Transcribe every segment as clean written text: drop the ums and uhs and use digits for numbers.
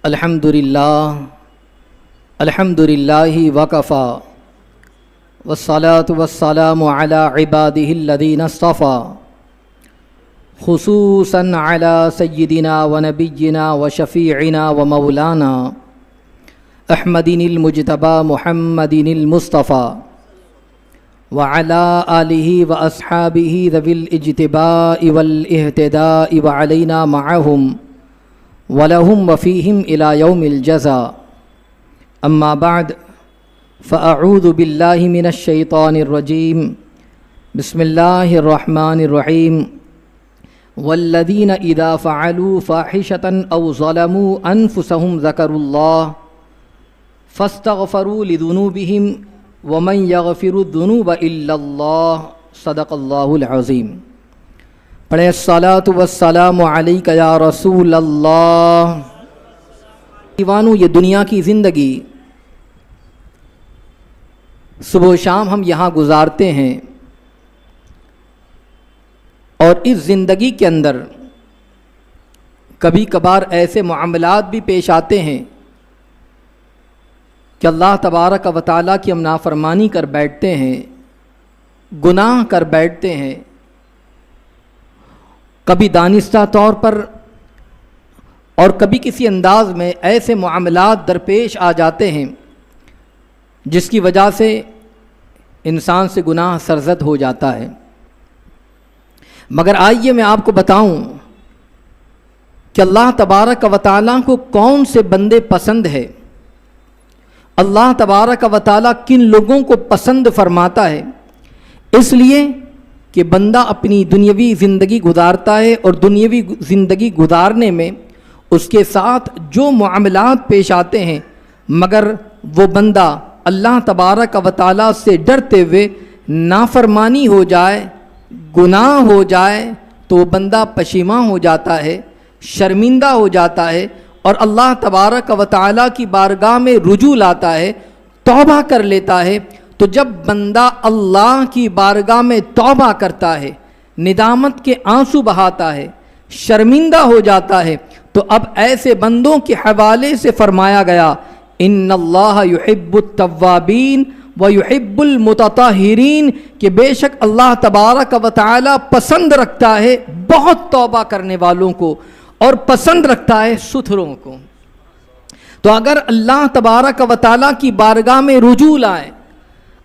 الحمدللہ وکفا والصلاة والسلام علی عباده الذین اصطفى خصوصا علی سیدنا ونبینا وشفیعنا ومولانا احمد المجتبى محمد المصطفى وعلى آلہ واصحابہ ذوی الاجتباء والاہتداء وعلینا معهم وَلَهُمْ وَفِيهِمْ إِلَى يَوْمِ الْجَزَاءِ أَمَّا بَعْدُ فَأَعُوذُ بِاللَّهِ مِنَ الشَّيْطَانِ الرَّجِيمِ بسم اللہ الرحمن الرحیم وَالَّذِينَ إِذَا فَعَلُوا فَاحِشَةً أَوْ ظَلَمُوا أَنفُسَهُمْ ذَكَرُوا اللَّهَ فَاسْتَغْفَرُوا لِذُنُوبِهِمْ وَمَنْ يَغْفِرُ الذُّنُوبَ إِلَّا اللَّهُ صدق اللہ العظیم۔ پڑھیں الصلاۃ والسلام علیک یا رسول اللہ۔ دیوانو، یہ دنیا کی زندگی صبح و شام ہم یہاں گزارتے ہیں، اور اس زندگی کے اندر کبھی کبھار ایسے معاملات بھی پیش آتے ہیں کہ اللہ تبارک و تعالیٰ کی ہم نافرمانی کر بیٹھتے ہیں، گناہ کر بیٹھتے ہیں، کبھی دانستہ طور پر اور کبھی کسی انداز میں ایسے معاملات درپیش آ جاتے ہیں جس کی وجہ سے انسان سے گناہ سرزد ہو جاتا ہے۔ مگر آئیے میں آپ کو بتاؤں کہ اللہ تبارک و تعالیٰ کو کون سے بندے پسند ہے، اللہ تبارک و تعالیٰ کن لوگوں کو پسند فرماتا ہے۔ اس لیے کہ بندہ اپنی دنیاوی زندگی گزارتا ہے، اور دنیاوی زندگی گزارنے میں اس کے ساتھ جو معاملات پیش آتے ہیں، مگر وہ بندہ اللہ تبارک و تعالیٰ سے ڈرتے ہوئے نافرمانی ہو جائے، گناہ ہو جائے، تو وہ بندہ پشیماں ہو جاتا ہے، شرمندہ ہو جاتا ہے، اور اللہ تبارک و تعالیٰ کی بارگاہ میں رجوع لاتا ہے، توبہ کر لیتا ہے۔ تو جب بندہ اللہ کی بارگاہ میں توبہ کرتا ہے، ندامت کے آنسو بہاتا ہے، شرمندہ ہو جاتا ہے، تو اب ایسے بندوں کے حوالے سے فرمایا گیا ان اللہ یحب التوابین ویحب المتطہرین، کہ بے شک اللہ تبارک و تعالی پسند رکھتا ہے بہت توبہ کرنے والوں کو، اور پسند رکھتا ہے ستھروں کو۔ تو اگر اللہ تبارک و تعالی کی بارگاہ میں رجوع لائیں،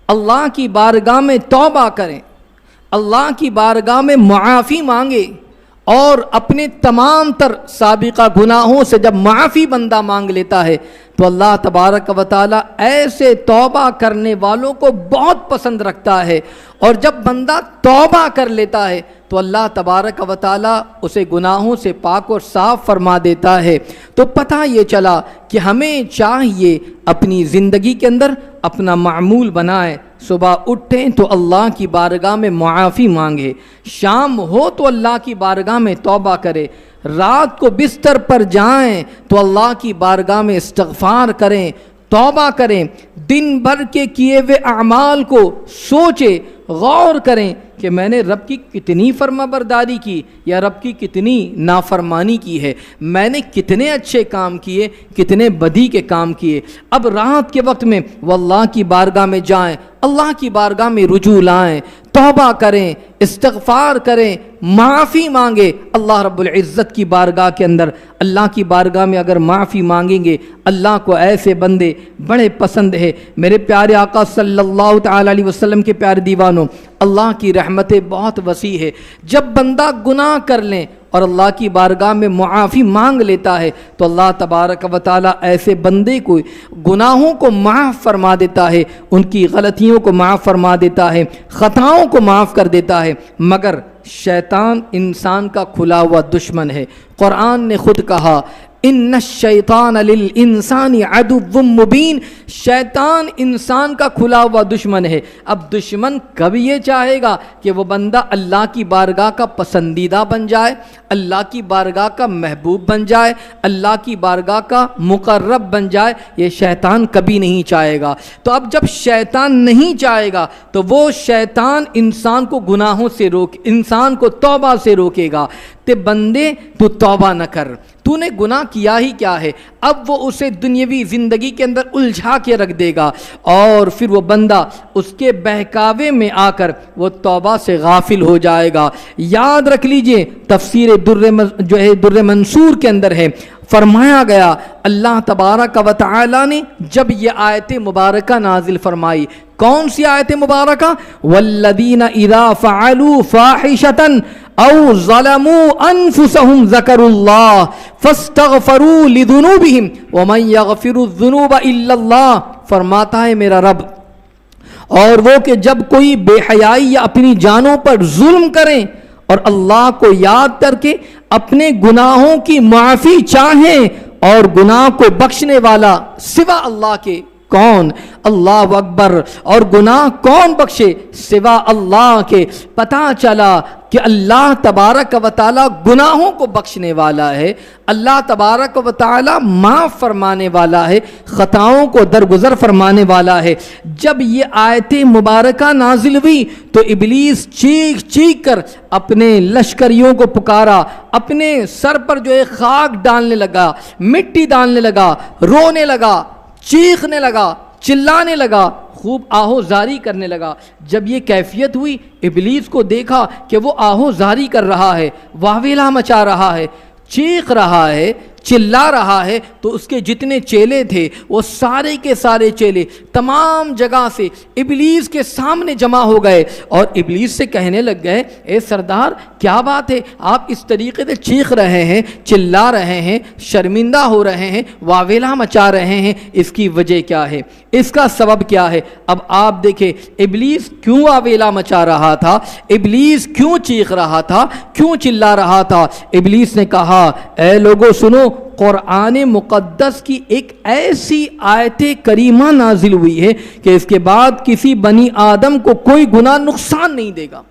اللہ کی بارگاہ میں توبہ کریں، اللہ کی بارگاہ میں معافی مانگے، اور اپنے تمام تر سابقہ گناہوں سے جب معافی بندہ مانگ لیتا ہے تو اللہ تبارک و تعالیٰ ایسے توبہ کرنے والوں کو بہت پسند رکھتا ہے۔ اور جب بندہ توبہ کر لیتا ہے تو اللہ تبارک و تعالیٰ اسے گناہوں سے پاک اور صاف فرما دیتا ہے۔ تو پتہ یہ چلا کہ ہمیں چاہیے اپنی زندگی کے اندر اپنا معمول بنائیں، صبح اٹھیں تو اللہ کی بارگاہ میں معافی مانگے، شام ہو تو اللہ کی بارگاہ میں توبہ کرے، رات کو بستر پر جائیں تو اللہ کی بارگاہ میں استغفار کریں، توبہ کریں، دن بھر کے کیے ہوئے اعمال کو سوچیں، غور کریں کہ میں نے رب کی کتنی فرما برداری کی یا رب کی کتنی نافرمانی کی ہے، میں نے کتنے اچھے کام کیے، کتنے بدی کے کام کیے۔ اب رات کے وقت میں وہ اللہ کی بارگاہ میں جائیں، اللہ کی بارگاہ میں رجوع لائیں، توبہ کریں، استغفار کریں، معافی مانگے اللہ رب العزت کی بارگاہ کے اندر۔ اللہ کی بارگاہ میں اگر معافی مانگیں گے، اللہ کو ایسے بندے بڑے پسند ہے۔ میرے پیارے آقا صلی اللہ تعالی علیہ وسلم کے پیارے دیوانوں، اللہ کی رحمتیں بہت وسیع ہے۔ جب بندہ گناہ کر لیں اور اللہ کی بارگاہ میں معافی مانگ لیتا ہے تو اللہ تبارک و تعالیٰ ایسے بندے کو گناہوں کو معاف فرما دیتا ہے، ان کی غلطیوں کو معاف فرما دیتا ہے، خطاؤں کو معاف کر دیتا ہے۔ مگر شیطان انسان کا کھلا ہوا دشمن ہے۔ قرآن نے خود کہا ان الشیطان للانسان عدو مبین، شیطان انسان کا کھلا ہوا دشمن ہے۔ اب دشمن کب یہ چاہے گا کہ وہ بندہ اللہ کی بارگاہ کا پسندیدہ بن جائے، اللہ کی بارگاہ کا محبوب بن جائے، اللہ کی بارگاہ کا مقرب بن جائے؟ یہ شیطان کبھی نہیں چاہے گا۔ تو اب جب شیطان نہیں چاہے گا تو وہ شیطان انسان کو گناہوں سے انسان کو توبہ سے روکے گا۔ تے بندے تو توبہ نہ کر، تو نے گناہ کیا ہی کیا ہے. اب وہ اسے دنیاوی زندگی کے اندر الجھا کے رکھ دے گا اور پھر وہ بندہ اس کے بہکاوے میں آ کر وہ توبہ سے غافل ہو جائے گا. یاد رکھ لیجئے تفسیر در منصور کے اندر ہے، فرمایا گیا اللہ تبارک و تعالی نے جب یہ آیت مبارکہ نازل فرمائی. کون سی آیت مبارکہ؟ والذین اذا فعلوا فاحشة او ظلموا انفسهم ذکروا اللہ فاستغفروا لذنوبهم ومن یغفر الذنوب الا اللہ. فرماتا ہے میرا رب اور وہ کہ جب کوئی بے حیائی یا اپنی جانوں پر ظلم کریں اور اللہ کو یاد کر کے اپنے گناہوں کی معافی چاہیں، اور گناہ کو بخشنے والا سوا اللہ کے کون؟ اللہ اکبر. اور گناہ کون بخشے سوا اللہ کے؟ پتہ چلا کہ اللہ تبارک و تعالی گناہوں کو بخشنے والا ہے، اللہ تبارک و تعالی معاف فرمانے والا ہے، خطاؤں کو درگزر فرمانے والا ہے. جب یہ آیت مبارکہ نازل ہوئی تو ابلیس چیخ چیخ کر اپنے لشکریوں کو پکارا، اپنے سر پر جو ہے خاک ڈالنے لگا، مٹی ڈالنے لگا، رونے لگا، چیخنے لگا، چلانے لگا، خوب آہو زاری کرنے لگا. جب یہ کیفیت ہوئی ابلیس کو دیکھا کہ وہ آہو زاری کر رہا ہے، واویلا مچا رہا ہے، چیخ رہا ہے، چلا رہا ہے، تو اس کے جتنے چیلے تھے وہ سارے کے سارے چیلے تمام جگہ سے ابلیس کے سامنے جمع ہو گئے اور ابلیس سے کہنے لگ گئے اے سردار کیا بات ہے، آپ اس طریقے سے چیخ رہے ہیں، چلا رہے ہیں، شرمندہ ہو رہے ہیں، واویلا مچا رہے ہیں، اس کی وجہ کیا ہے، اس کا سبب کیا ہے؟ اب آپ دیکھیں ابلیس کیوں واویلا مچا رہا تھا، ابلیس کیوں چیخ رہا تھا، کیوں چلا رہا تھا؟ ابلیس نے کہا اے لوگو سنو، قرآن مقدس کی ایک ایسی آیت کریمہ نازل ہوئی ہے کہ اس کے بعد کسی بنی آدم کو کوئی گناہ نقصان نہیں دے گا.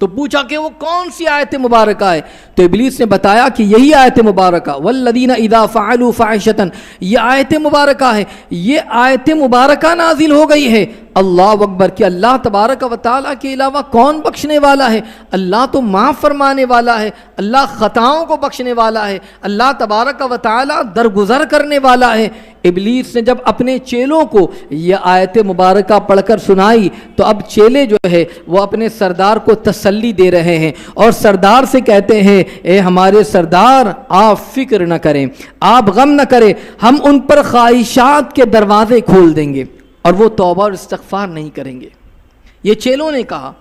تو پوچھا کہ وہ کون سی آیت مبارکہ ہے؟ تو ابلیس نے بتایا کہ یہی آیت مبارکہ والذین اذا فعلوا فاحشة، یہ آیت مبارکہ ہے. یہ آیت مبارکہ نازل ہو گئی ہے. اللہ اکبر کہ اللہ تبارک و تعالیٰ کے علاوہ کون بخشنے والا ہے؟ اللہ تو معاف فرمانے والا ہے، اللہ خطاؤں کو بخشنے والا ہے، اللہ تبارک و تعالیٰ درگزر کرنے والا ہے. ابلیس نے جب اپنے چیلوں کو یہ آیت مبارکہ پڑھ کر سنائی تو اب چیلے جو ہے وہ اپنے سردار کو تسلی دے رہے ہیں اور سردار سے کہتے ہیں اے ہمارے سردار آپ فکر نہ کریں، آپ غم نہ کریں، ہم ان پر خواہشات کے دروازے کھول دیں گے اور وہ توبہ اور استغفار نہیں کریں گے. یہ چیلوں نے کہا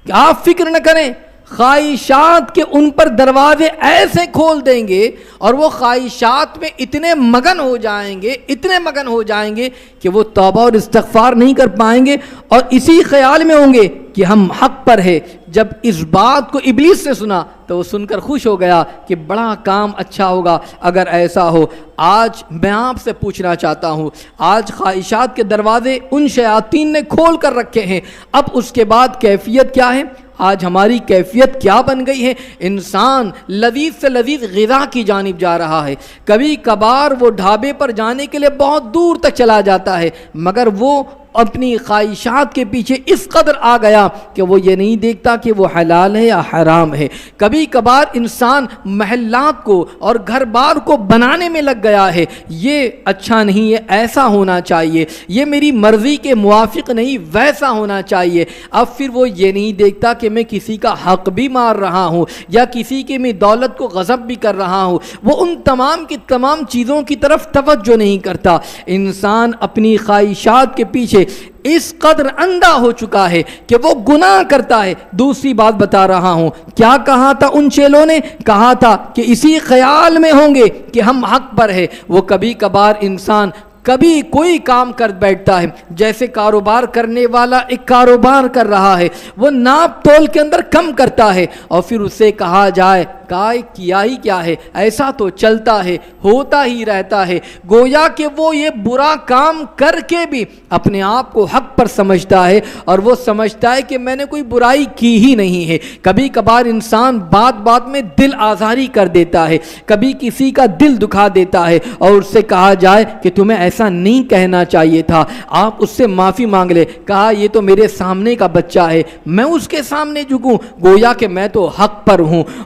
کہ آپ فکر نہ کریں، خواہشات کے ان پر دروازے ایسے کھول دیں گے اور وہ خواہشات میں اتنے مگن ہو جائیں گے، اتنے مگن ہو جائیں گے کہ وہ توبہ اور استغفار نہیں کر پائیں گے اور اسی خیال میں ہوں گے کہ ہم حق پر ہے. جب اس بات کو ابلیس نے سنا تو وہ سن کر خوش ہو گیا کہ بڑا کام اچھا ہوگا اگر ایسا ہو. آج میں آپ سے پوچھنا چاہتا ہوں، آج خواہشات کے دروازے ان شیاطین نے کھول کر رکھے ہیں، اب اس کے بعد کیفیت کیا ہے؟ آج ہماری کیفیت کیا بن گئی ہے؟ انسان لذیذ سے لذیذ غذا کی جانب جا رہا ہے. کبھی کبھار وہ ڈھابے پر جانے کے لیے بہت دور تک چلا جاتا ہے مگر وہ اپنی خواہشات کے پیچھے اس قدر آ گیا کہ وہ یہ نہیں دیکھتا کہ وہ حلال ہے یا حرام ہے. کبھی کبھار انسان محلات کو اور گھر بار کو بنانے میں لگ گیا ہے، یہ اچھا نہیں ہے، ایسا ہونا چاہیے، یہ میری مرضی کے موافق نہیں، ویسا ہونا چاہیے. اب پھر وہ یہ نہیں دیکھتا کہ میں کسی کا حق بھی مار رہا ہوں یا کسی کی میں دولت کو غصب بھی کر رہا ہوں، وہ ان تمام کی تمام چیزوں کی طرف توجہ نہیں کرتا. انسان اپنی خواہشات کے پیچھے اس قدر اندھا ہو چکا ہے کہ وہ گناہ کرتا ہے. دوسری بات بتا رہا ہوں، کیا کہا تھا ان چیلوں نے؟ کہا تھا کہ اسی خیال میں ہوں گے کہ ہم حق پر ہے. وہ کبھی کبھار انسان کبھی کوئی کام کر بیٹھتا ہے، جیسے کاروبار کرنے والا ایک کاروبار کر رہا ہے، وہ ناپ تول کے اندر کم کرتا ہے اور پھر اسے کہا جائے کیا ہی کیا ہے، ایسا تو چلتا ہے، ہوتا ہی رہتا ہے. گویا کہ وہ یہ برا کام کر کے بھی اپنے آپ کو حق پر سمجھتا ہے اور وہ سمجھتا ہے کہ میں نے کوئی برائی کی ہی نہیں ہے. کبھی کبھار انسان بات بات میں دل آزاری کر دیتا ہے، کبھی کسی کا دل دکھا دیتا ہے اور اس سے کہا جائے کہ تمہیں ایسا نہیں کہنا چاہیے تھا، آپ اس سے معافی مانگ لے. کہا یہ تو میرے سامنے کا بچہ ہے، میں اس کے سامنے جھکوں، گویا کہ میں تو حق پر ہوں.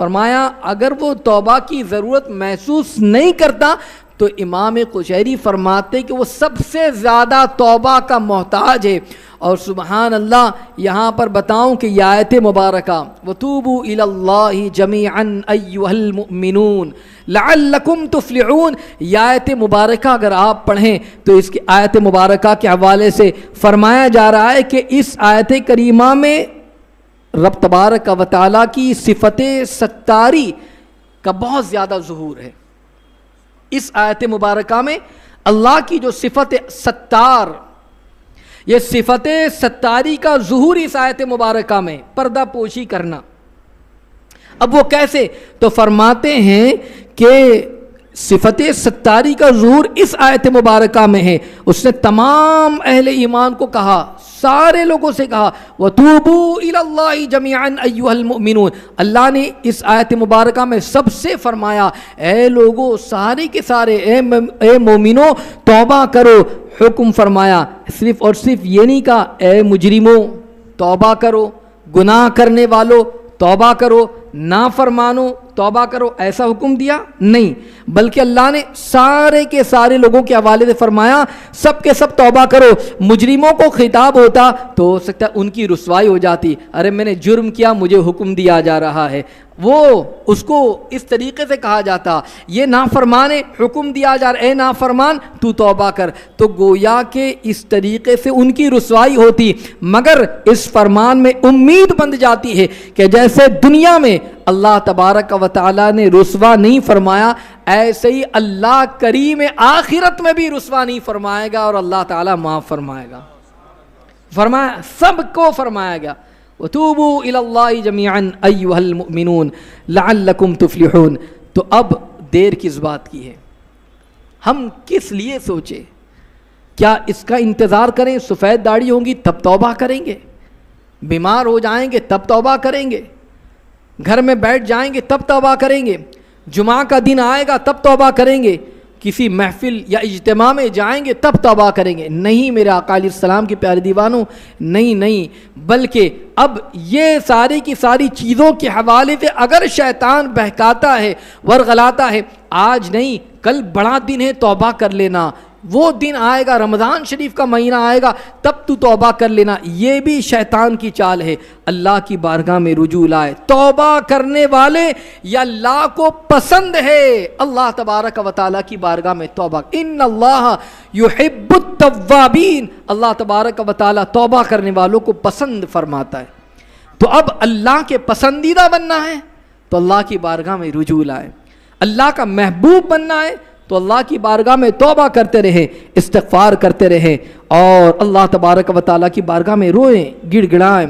فرمایا اگر وہ توبہ کی ضرورت محسوس نہیں کرتا تو امام قشیری فرماتے کہ وہ سب سے زیادہ توبہ کا محتاج ہے. اور سبحان اللہ یہاں پر بتاؤں کہ یہ آیت مبارکہ وَتُوبُوا إِلَى اللَّهِ جَمِيعًا أَيُّهَا الْمُؤْمِنُونَ لَعَلَّكُمْ تُفْلِحُونَ. یہ آیت مبارکہ اگر آپ پڑھیں تو اس کی آیت مبارکہ کے حوالے سے فرمایا جا رہا ہے کہ اس آیت کریمہ میں رب تبارک و تعالیٰ کی صفت ستاری کا بہت زیادہ ظہور ہے. اس آیت مبارکہ میں اللہ کی جو صفت ستار، یہ صفت ستاری کا ظہور اس آیت مبارکہ میں، پردہ پوشی کرنا. اب وہ کیسے؟ تو فرماتے ہیں کہ صفت ستاری کا ظہور اس آیت مبارکہ میں ہے. اس نے تمام اہل ایمان کو کہا، سارے لوگوں سے کہا وَتُوبُوا إِلَى اللَّهِ جَمِيعًا أَيُّهَا الْمُؤْمِنُونَ. اللہ نے اس آیت مبارکہ میں سب سے فرمایا اے لوگو سارے کے سارے اے مومنوں توبہ کرو. حکم فرمایا، صرف اور صرف یہ نہیں کہا اے مجرموں توبہ کرو، گناہ کرنے والو توبہ کرو، نافرمانو توبہ کرو، ایسا حکم دیا نہیں، بلکہ اللہ نے سارے کے سارے لوگوں کے حوالے سے فرمایا سب کے سب توبہ کرو. مجرموں کو خطاب ہوتا تو ہو سکتا ہے ان کی رسوائی ہو جاتی، ارے میں نے جرم کیا مجھے حکم دیا جا رہا ہے، وہ اس کو اس طریقے سے کہا جاتا. یہ نافرمان ہے، حکم دیا جا رہا ہے اے نافرمان تو توبہ کر، تو گویا کہ اس طریقے سے ان کی رسوائی ہوتی. مگر اس فرمان میں امید بند جاتی ہے کہ جیسے دنیا میں اللہ تبارک و تعالیٰ نے رسوا نہیں فرمایا، ایسے ہی اللہ کریم آخرت میں بھی رسوا نہیں فرمائے گا اور اللہ تعالیٰ معاف فرمائے گا. فرمایا سب کو فرمایا گیا وَتُوبُوا إِلَى اللَّهِ جَمِيعًا أَيُّهَا الْمُؤْمِنُونَ لَعَلَّكُمْ تُفْلِحُونَ. تو اب دیر کس بات کی ہے؟ ہم کس لیے سوچے؟ کیا اس کا انتظار کریں سفید داڑھی ہوں گی تب توبہ کریں گے، بیمار ہو جائیں گے تب توبہ کریں گے، گھر میں بیٹھ جائیں گے تب توبہ کریں گے، جمعہ کا دن آئے گا تب توبہ کریں گے، کسی محفل یا اجتماع میں جائیں گے تب توبہ کریں گے؟ نہیں میرے آقا علیہ السلام کے پیارے دیوانوں، نہیں، بلکہ اب یہ ساری کی ساری چیزوں کے حوالے سے اگر شیطان بہکاتا ہے ورغلاتا ہے، آج نہیں کل بڑا دن ہے توبہ کر لینا، وہ دن آئے گا رمضان شریف کا مہینہ آئے گا تب تو توبہ کر لینا، یہ بھی شیطان کی چال ہے. اللہ کی بارگاہ میں رجوع لائے، توبہ کرنے والے یا اللہ کو پسند ہے اللہ تبارک و تعالیٰ کی بارگاہ میں توبہ. ان اللہ یحب التوابین، اللہ تبارک و تعالیٰ توبہ کرنے والوں کو پسند فرماتا ہے. تو اب اللہ کے پسندیدہ بننا ہے تو اللہ کی بارگاہ میں رجوع لائے، اللہ کا محبوب بننا ہے تو اللہ کی بارگاہ میں توبہ کرتے رہیں، استغفار کرتے رہیں اور اللہ تبارک و تعالیٰ کی بارگاہ میں روئیں گڑ گڑائیں.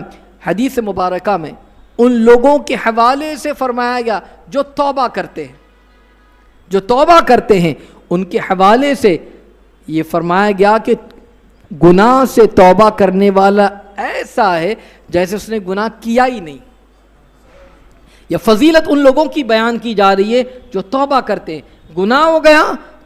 حدیث مبارکہ میں ان لوگوں کے حوالے سے فرمایا گیا جو توبہ کرتے ہیں ان کے حوالے سے یہ فرمایا گیا کہ گناہ سے توبہ کرنے والا ایسا ہے جیسے اس نے گناہ کیا ہی نہیں. یہ فضیلت ان لوگوں کی بیان کی جا رہی ہے جو توبہ کرتے ہیں. گناہ ہو گیا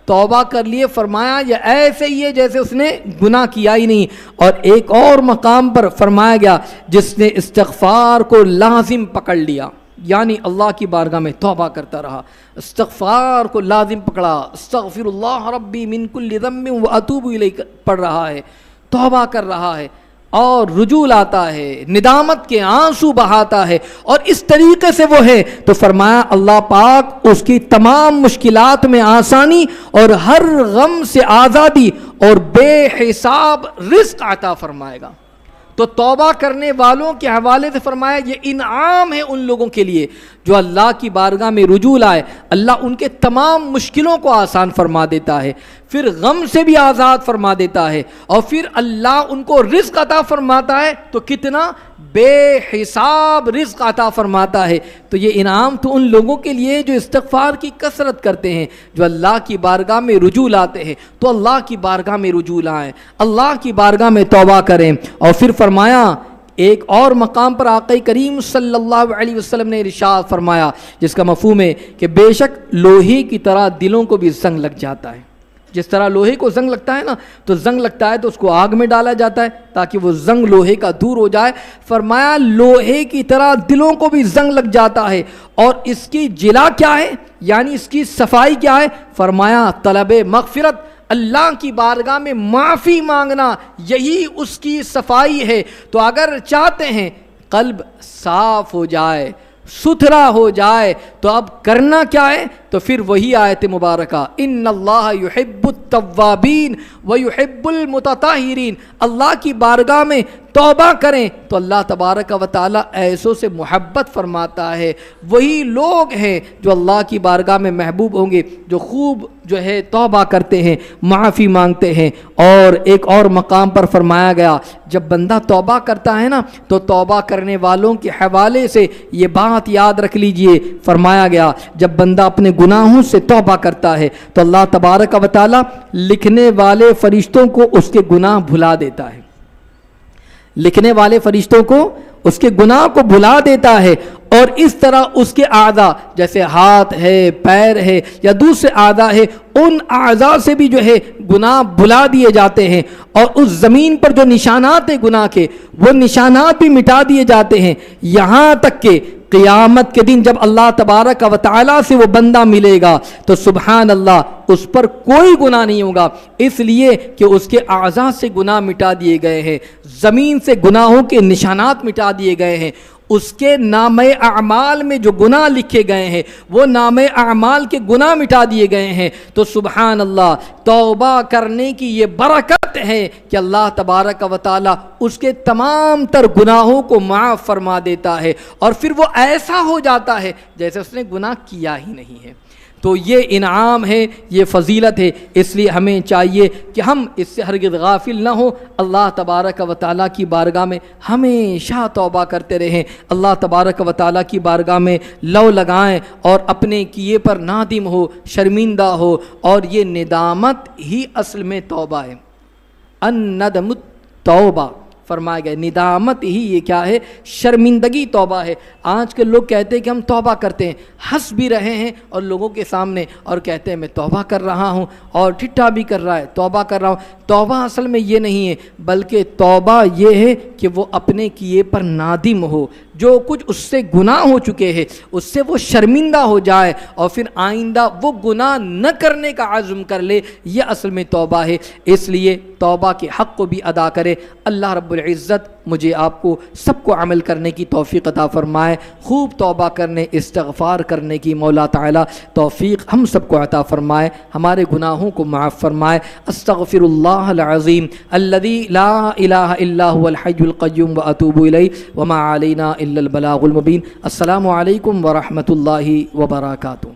توبہ کر لیے، فرمایا یہ ایسے ہی ہے جیسے اس نے گناہ کیا ہی نہیں. اور ایک اور مقام پر فرمایا گیا جس نے استغفار کو لازم پکڑ لیا، یعنی اللہ کی بارگاہ میں توبہ کرتا رہا، استغفار کو لازم پکڑا، استغفر اللہ ربی من کل ذنب واتوب الیہ پڑھ رہا ہے، توبہ کر رہا ہے اور رجوع لاتا ہے، ندامت کے آنسو بہاتا ہے، اور اس طریقے سے وہ ہے تو فرمایا اللہ پاک اس کی تمام مشکلات میں آسانی اور ہر غم سے آزادی اور بے حساب رزق عطا فرمائے گا. تو توبہ کرنے والوں کے حوالے سے فرمایا یہ انعام ہے ان لوگوں کے لیے جو اللہ کی بارگاہ میں رجوع لائے، اللہ ان کے تمام مشکلوں کو آسان فرما دیتا ہے، پھر غم سے بھی آزاد فرما دیتا ہے، اور پھر اللہ ان کو رزق عطا فرماتا ہے تو کتنا بے حساب رزق عطا فرماتا ہے. تو یہ انعام تو ان لوگوں کے لیے جو استغفار کی کثرت کرتے ہیں، جو اللہ کی بارگاہ میں رجوع لاتے ہیں. تو اللہ کی بارگاہ میں رجوع لائیں، اللہ کی بارگاہ میں توبہ کریں. اور پھر فرمایا ایک اور مقام پر آقا کریم صلی اللہ علیہ وسلم نے ارشاد فرمایا جس کا مفہوم ہے کہ بے شک لوہے کی طرح دلوں کو بھی زنگ لگ جاتا ہے. جس طرح لوہے کو زنگ لگتا ہے نا، تو زنگ لگتا ہے تو اس کو آگ میں ڈالا جاتا ہے تاکہ وہ زنگ لوہے کا دور ہو جائے، فرمایا لوہے کی طرح دلوں کو بھی زنگ لگ جاتا ہے۔ اور اس کی جلا کیا ہے، یعنی اس کی صفائی کیا ہے؟ فرمایا طلب مغفرت، اللہ کی بارگاہ میں معافی مانگنا، یہی اس کی صفائی ہے۔ تو اگر چاہتے ہیں قلب صاف ہو جائے، ستھرا ہو جائے، تو اب کرنا کیا ہے؟ تو پھر وہی آیت مبارکہ ان اللہ یحب التوابین ویحب المتطہرین، اللہ کی بارگاہ میں توبہ کریں تو اللہ تبارک و تعالی ایسوں سے محبت فرماتا ہے۔ وہی لوگ ہیں جو اللہ کی بارگاہ میں محبوب ہوں گے، جو خوب جو ہے توبہ کرتے ہیں، معافی مانگتے ہیں۔ اور ایک اور مقام پر فرمایا گیا جب بندہ توبہ کرتا ہے نا، تو توبہ کرنے والوں کے حوالے سے یہ بات یاد رکھ لیجئے، فرمایا گیا جب بندہ اپنے گناہوں سے توبہ کرتا ہے تو اللہ تبارک و تعالی لکھنے والے فرشتوں کو اس کے گناہ بھلا دیتا ہے، لکھنے والے فرشتوں کو اس کے گناہ کو بھلا دیتا ہے۔ اور اس طرح اس کے اعضاء جیسے ہاتھ ہے، پیر ہے یا دوسرے اعضاء ہے، ان اعضاء سے بھی جو ہے گناہ بھلا دیے جاتے ہیں، اور اس زمین پر جو نشانات ہیں گناہ کے، وہ نشانات بھی مٹا دیے جاتے ہیں، یہاں تک کہ قیامت کے دن جب اللہ تبارک و تعالیٰ سے وہ بندہ ملے گا تو سبحان اللہ اس پر کوئی گناہ نہیں ہوگا، اس لیے کہ اس کے اعضاء سے گناہ مٹا دیے گئے ہیں، زمین سے گناہوں کے نشانات مٹا دیے گئے ہیں۔ اس کے نامہ اعمال میں جو گناہ لکھے گئے ہیں وہ نامہ اعمال کے گناہ مٹا دیے گئے ہیں۔ تو سبحان اللہ، توبہ کرنے کی یہ برکت ہے کہ اللہ تبارک و تعالی اس کے تمام تر گناہوں کو معاف فرما دیتا ہے، اور پھر وہ ایسا ہو جاتا ہے جیسے اس نے گناہ کیا ہی نہیں ہے۔ تو یہ انعام ہے، یہ فضیلت ہے، اس لیے ہمیں چاہیے کہ ہم اس سے ہرگز غافل نہ ہوں، اللہ تبارک و تعالیٰ کی بارگاہ میں ہمیشہ توبہ کرتے رہیں، اللہ تبارک و تعالیٰ کی بارگاہ میں لو لگائیں اور اپنے کیے پر نادم ہو، شرمندہ ہو، اور یہ ندامت ہی اصل میں توبہ ہے۔ الندم التوبہ فرمایا گیا، ندامت ہی یہ کیا ہے؟ شرمندگی توبہ ہے۔ آج کے لوگ کہتے ہیں کہ ہم توبہ کرتے ہیں، ہنس بھی رہے ہیں اور لوگوں کے سامنے، اور کہتے ہیں میں توبہ کر رہا ہوں، اور ٹھٹھا بھی کر رہا ہے توبہ کر رہا ہوں۔ توبہ اصل میں یہ نہیں ہے، بلکہ توبہ یہ ہے کہ وہ اپنے کیے پر نادم ہو، جو کچھ اس سے گناہ ہو چکے ہیں اس سے وہ شرمندہ ہو جائے، اور پھر آئندہ وہ گناہ نہ کرنے کا عزم کر لے، یہ اصل میں توبہ ہے۔ اس لیے توبہ کے حق کو بھی ادا کرے۔ اللہ رب العزت مجھے آپ کو سب کو عمل کرنے کی توفیق عطا فرمائے، خوب توبہ کرنے، استغفار کرنے کی مولا تعالی توفیق ہم سب کو عطا فرمائے، ہمارے گناہوں کو معاف فرمائے۔ استغفر اللہ العظیم الذی لا الہ الا هو الحی القیوم واتوب الیہ وما علینا الا البلاغ المبین۔ السلام علیکم ورحمۃ اللہ وبرکاتہ۔